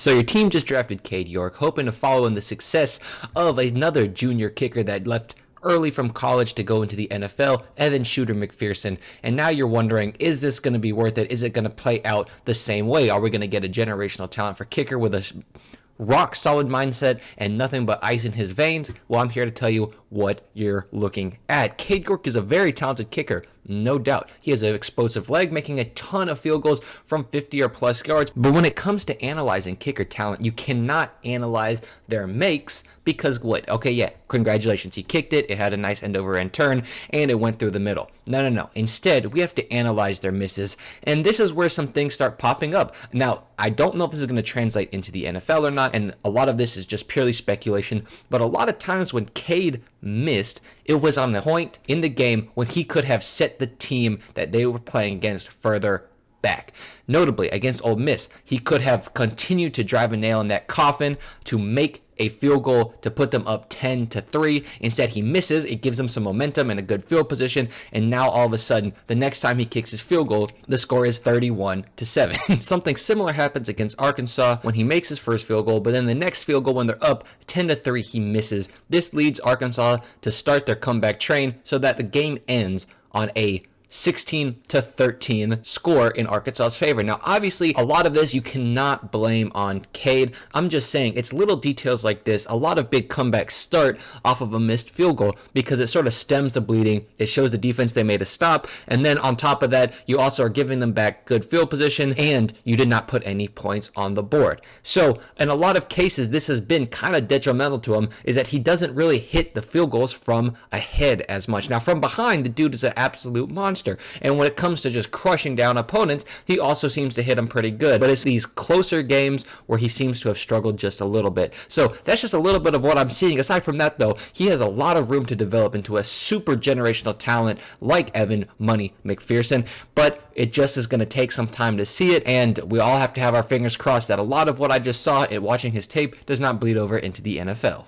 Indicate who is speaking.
Speaker 1: So your team just drafted Cade York, hoping to follow in the success of another junior kicker that left early from college to go into the NFL, Evan Shooter McPherson. And now you're wondering, is this going to be worth it? Is it going to play out the same way? Are we going to get a generational talent for kicker with a rock solid mindset and nothing but ice in his veins? Well, I'm here to tell you what you're looking at. Cade York is a very talented kicker, no doubt. He has an explosive leg, making a ton of field goals from 50 or plus yards. But when it comes to analyzing kicker talent, you cannot analyze their makes because what? Okay, yeah, congratulations, he kicked it, it had a nice end over end turn, and it went through the middle. No. Instead, we have to analyze their misses, and this is where some things start popping up. Now, I don't know if this is going to translate into the NFL or not, and a lot of this is just purely speculation, but a lot of times when Cade missed, it was on the point in the game when he could have set the team that they were playing against further back. Notably, against Ole Miss, he could have continued to drive a nail in that coffin to make a field goal to put them up 10-3. Instead, he misses. It gives him some momentum and a good field position. And now all of a sudden, the next time he kicks his field goal, the score is 31-7. Something similar happens against Arkansas when he makes his first field goal, but then the next field goal when they're up 10-3, he misses. This leads Arkansas to start their comeback train so that the game ends on a 16-13 score in Arkansas's favor. Now, obviously, a lot of this you cannot blame on Cade. I'm just saying it's little details like this. A lot of big comebacks start off of a missed field goal because it sort of stems the bleeding. It shows the defense they made a stop. And then on top of that, you also are giving them back good field position and you did not put any points on the board. So in a lot of cases, this has been kind of detrimental to him, is that he doesn't really hit the field goals from ahead as much. Now, from behind, the dude is an absolute monster. And when it comes to just crushing down opponents, he also seems to hit them pretty good. But it's these closer games where he seems to have struggled just a little bit. So that's just a little bit of what I'm seeing. Aside from that, though, he has a lot of room to develop into a super generational talent like Evan Money McPherson. But it just is going to take some time to see it. And we all have to have our fingers crossed that a lot of what I just saw in watching his tape does not bleed over into the NFL.